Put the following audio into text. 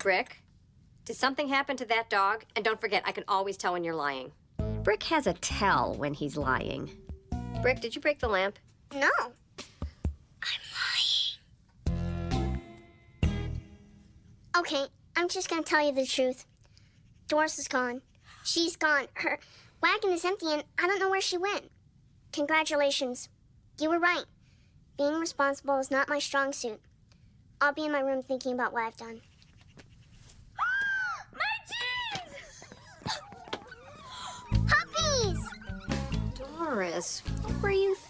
Brick, did something happen to that dog? And don't forget, I can always tell when you're lying. Brick has a tell when he's lying. Brick, did you break the lamp? No. I'm lying. Okay, I'm just gonna tell you the truth. Doris is gone. She's gone. Her wagon is empty and I don't know where she went. Congratulations. You were right. Being responsible is not my strong suit. I'll be in my room thinking about what I've done. My jeans! Puppies! Doris, what were you